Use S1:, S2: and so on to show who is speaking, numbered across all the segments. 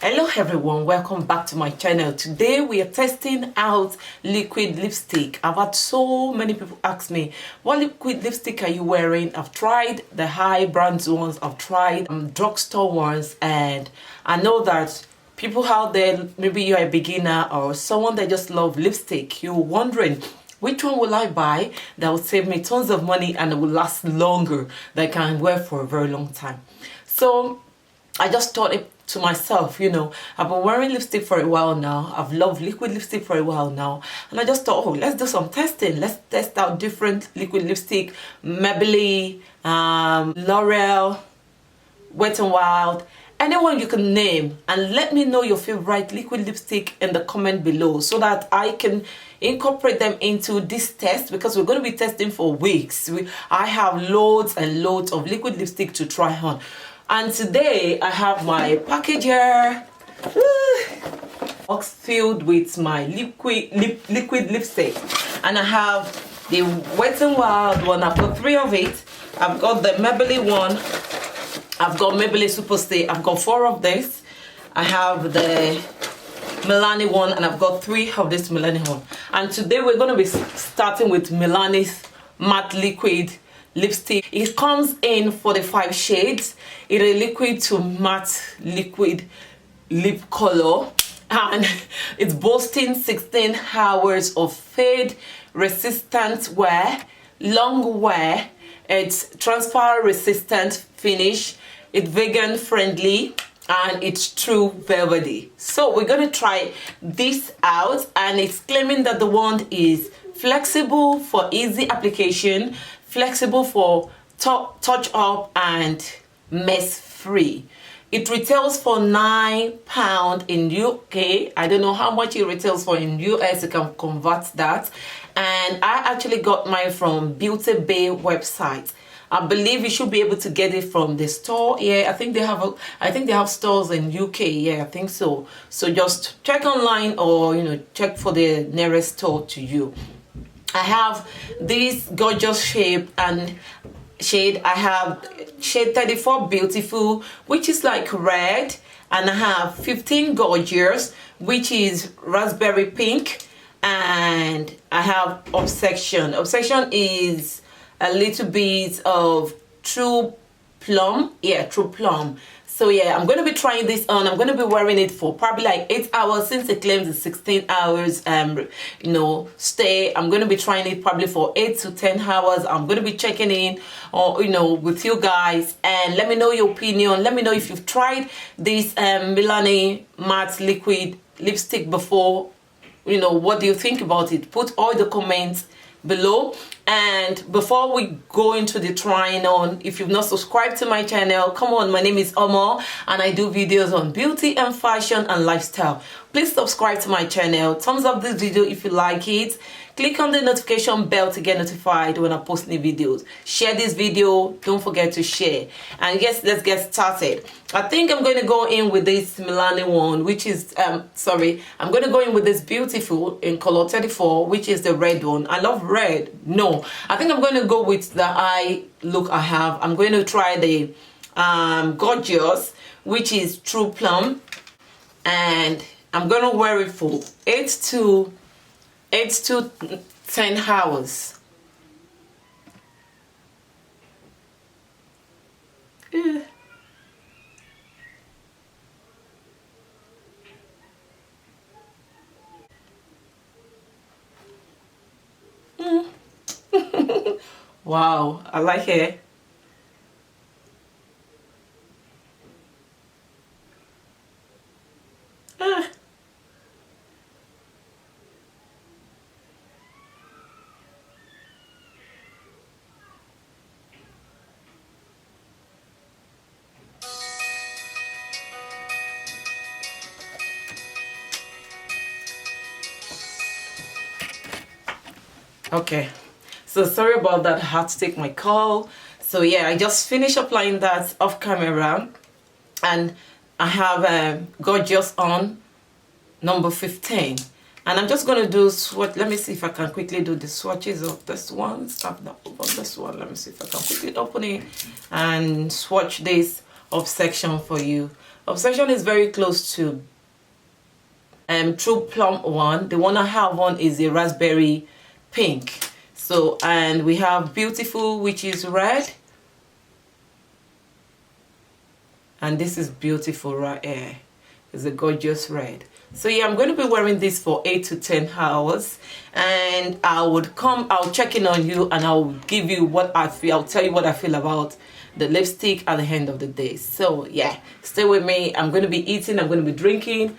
S1: Hello everyone, welcome back to my channel. Today we are testing out liquid lipstick. I've had so many people ask me, what liquid lipstick are you wearing? I've tried the high brands ones, I've tried drugstore ones, and I know that people out there, maybe you're a beginner or someone that just love lipstick, you're wondering which one will I buy that will save me tons of money and it will last longer, that I can wear for a very long time. So I just thought it to myself, you know, I've been wearing lipstick for a while now. I've loved liquid lipstick for a while now. And I just thought, oh, let's do some testing. Let's test out different liquid lipstick. Maybelline, L'Oreal, Wet n Wild, anyone you can name. And let me know your favorite liquid lipstick in the comment below so that I can incorporate them into this test, because we're going to be testing for weeks. I have loads and loads of liquid lipstick to try on. And today I have my package here, box filled with my liquid lipstick, and I have the Wet n Wild one. I've got 3 of it. I've got the Maybelline one. I've got Maybelline Superstay. I've got 4 of this. I have the MILANI one, and I've got 3 of this MILANI one. And today we're going to be starting with MILANI's matte liquid lipstick. It comes in 45 shades. It's a liquid to matte liquid lip color, and it's boasting 16 hours of fade resistant wear, long wear. It's transfer resistant finish. It's vegan friendly, and it's true velvety. So we're going to try this out, and it's claiming that the wand is flexible for easy application, flexible for touch up, and mess free. It retails for £9 in UK. I don't know how much it retails for in US. You can convert that. And I actually got mine from Beauty Bay website. I believe you should be able to get it from the store. Yeah, I think they have stores in UK. Yeah, I think so. So just check online, or check for the nearest store to you. I have this gorgeous shape and shade. I have shade 34 Beautiful, which is like red, and I have 15 Gorgeous, which is raspberry pink, and I have Obsession. Obsession is a little bit of True Plum. Yeah, True Plum. So yeah, I'm going to be trying this on. I'm going to be wearing it for probably like 8 hours, since it claims it's 16 hours stay. I'm going to be trying it probably for 8 to 10 hours. I'm going to be checking in with you guys, and let me know your opinion. Let me know if you've tried this MILANI matte liquid lipstick before. What do you think about it? Put all the comments below. And before we go into the trying on, if you've not subscribed to my channel, come on, my name is Omo, and I do videos on beauty and fashion and lifestyle. Please subscribe to my channel, thumbs up this video if you like it, click on the notification bell to get notified when I post new videos. Share this video, don't forget to share. And yes, let's get started. I think I'm going to go in with this MILANI one, which is I'm going to go in with this Beautiful in color 34, which is the red one. I love red. No, I think I'm going to go with the eye look I have. I'm going to try the Gorgeous, which is True Plum, and I'm going to wear it for 8 to 10 hours. Yeah. Wow, I like it. Okay, so sorry about that. I had to take my call. So yeah, I just finished applying that off camera, and I have Gorgeous on number 15, and I'm just going to do swatch. Let me see if I can quickly do the swatches of this one. Stop that on this one. Let me see if I can quickly open it and swatch this Obsession for you. Obsession is very close to True Plum one. The one I have on is a raspberry pink. So, and we have Beautiful, which is red. And this is Beautiful right here. It's a gorgeous red. So yeah, I'm going to be wearing this for 8 to 10 hours, and I'll check in on you, and I'll give you what I feel. I'll tell you what I feel about the lipstick at the end of the day. So yeah, stay with me. I'm going to be eating, I'm going to be drinking.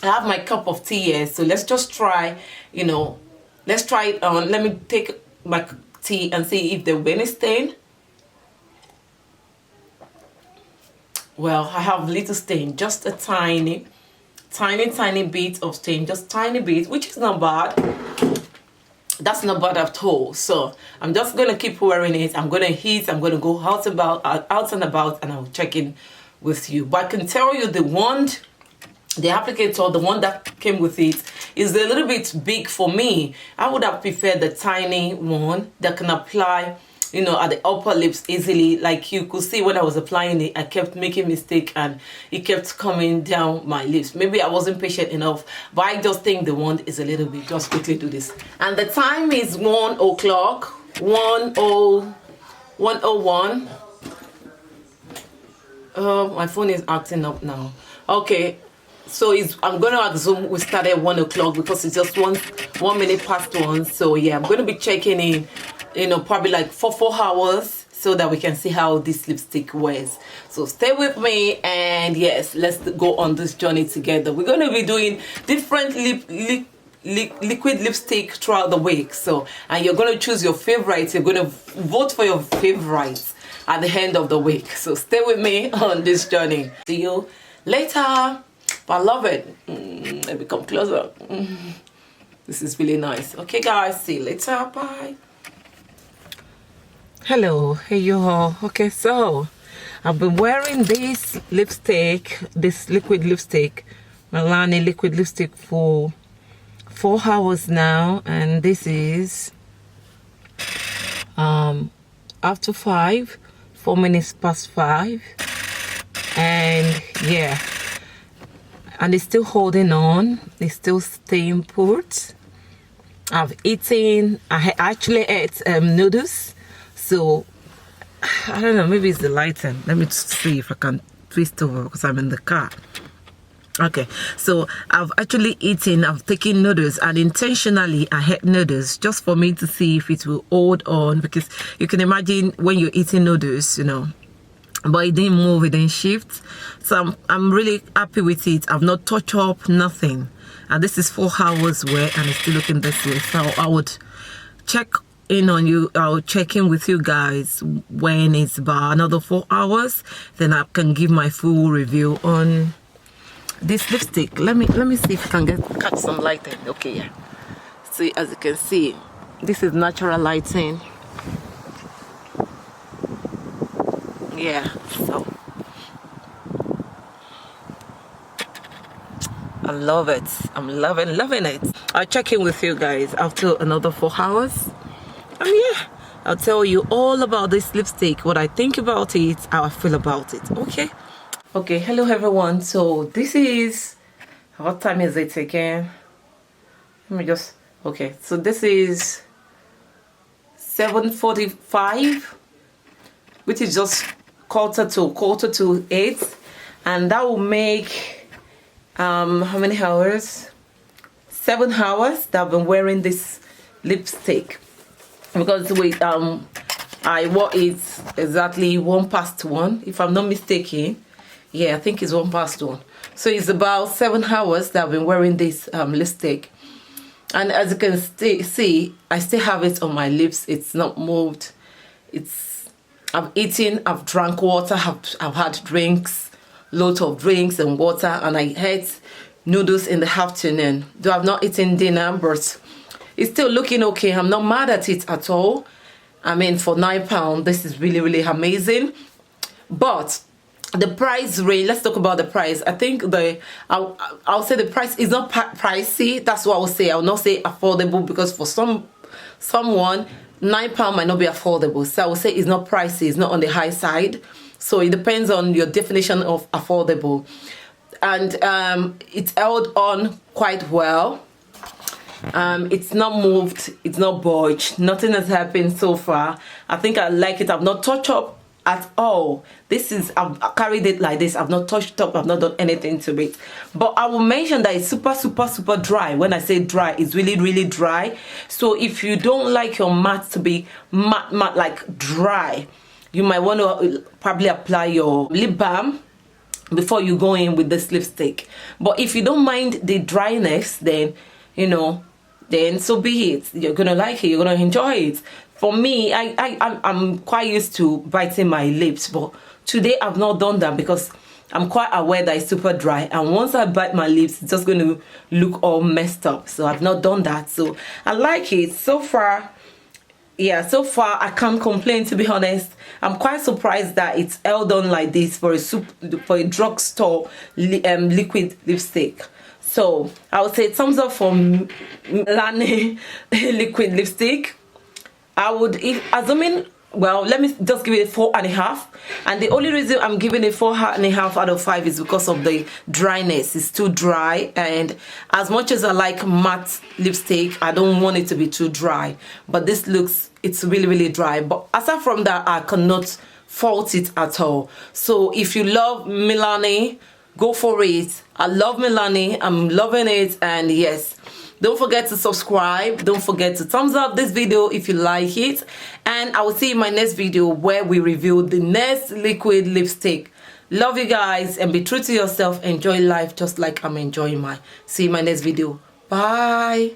S1: I have my cup of tea here, so let's just try, you know, let's try it on. Let me take my tea and see if there will be any stain. Well, I have little stain, just a tiny bit of stain, just tiny bit, which is not bad. That's not bad at all. So I'm just gonna keep wearing it. I'm gonna heat. I'm gonna go out and about, and I'll check in with you. But I can tell you the applicator, the one that came with it, is a little bit big for me. I would have preferred the tiny one that can apply, you know, at the upper lips easily. Like you could see when I was applying it, I kept making mistake and it kept coming down my lips. Maybe I wasn't patient enough, but I just think the wand is a little bit. Just quickly do this. And the time is 1 o'clock, 1:01. My phone is acting up now. Okay, so I'm going to assume we started at 1 o'clock because it's just 1 minute past 1. So yeah, I'm going to be checking in, you know, probably like for 4 hours, so that we can see how this lipstick wears. So stay with me, and yes, let's go on this journey together. We're going to be doing different liquid lipstick throughout the week. So, and you're going to choose your favorites. You're going to vote for your favorites at the end of the week. So stay with me on this journey. See you later. I love it. Let me come closer. This is really nice. Okay guys, see you later. Bye. Hello, hey you all. Okay, so I've been wearing this lipstick, this liquid lipstick, MILANI liquid lipstick, for 4 hours now, and this is after 5, 4 minutes past 5, and yeah, and it's still holding on. It's still staying put. I've eaten. I actually ate noodles. So I don't know, maybe it's the lighting. Let me see if I can twist over because I'm in the car. Okay, so I've actually eaten, I've taken noodles, and intentionally I had noodles just for me to see if it will hold on, because you can imagine when you're eating noodles, you know, but it didn't move, it didn't shift. So I'm really happy with it. I've not touched up, nothing. And this is 4 hours wear, and it's still looking this way. So I would check in on you. I'll check in with you guys when it's about another 4 hours. Then I can give my full review on this lipstick. Let me see if I can catch some lighting. Okay, yeah. See, as you can see, this is natural lighting. Yeah, so I love it. I'm loving it. I'll check in with you guys after another 4 hours. And yeah, I'll tell you all about this lipstick, what I think about it, how I feel about it. Okay, hello everyone. So this is, what time is it again? Let me just, okay, so this is 7:45, which is just quarter to 8, and that will make how many hours? 7 hours that I've been wearing this lipstick, because wait, I wore it exactly 1:1, if I'm not mistaken. Yeah, I think it's 1:1. So it's about 7 hours that I've been wearing this lipstick, and as you can see, I still have it on my lips. It's not moved. I've eaten, I've drank water, I've had drinks, loads of drinks and water, and I ate noodles in the afternoon. Though I've not eaten dinner, but it's still looking okay. I'm not mad at it at all. I mean, for £9, this is really, really amazing. But the price range, let's talk about the price. I think I'll say the price is not pricey. That's what I will say. I will not say affordable, because for someone, £9 might not be affordable. So I would say it's not pricey, it's not on the high side. So it depends on your definition of affordable. And it's held on quite well. It's not moved, it's not budged, nothing has happened so far. I think I like it. I've not touched up at all. This is, I've carried it like this. I've not touched up, I've not done anything to it. But I will mention that it's super dry. When I say dry, it's really dry. So if you don't like your matte to be matte like dry, you might want to probably apply your lip balm before you go in with this lipstick. But if you don't mind the dryness, then you know, then so be it. You're gonna like it, you're gonna enjoy it. For me, I'm quite used to biting my lips, but today I've not done that because I'm quite aware that it's super dry, and once I bite my lips, it's just going to look all messed up. So I've not done that. So I like it so far. Yeah, so far I can't complain, to be honest. I'm quite surprised that it's held on like this for a drugstore liquid lipstick. So I would say thumbs up for MILANI liquid lipstick. I would, assuming, well, let me just give it a 4.5. And the only reason I'm giving it 4.5 out of 5 is because of the dryness. It's too dry, and as much as I like matte lipstick, I don't want it to be too dry. But this looks, it's really dry. But aside from that, I cannot fault it at all. So if you love MILANI, go for it. I love MILANI, I'm loving it. And yes, don't forget to subscribe. Don't forget to thumbs up this video if you like it. And I will see you in my next video where we review the next liquid lipstick. Love you guys, and be true to yourself. Enjoy life just like I'm enjoying mine. See you in my next video. Bye.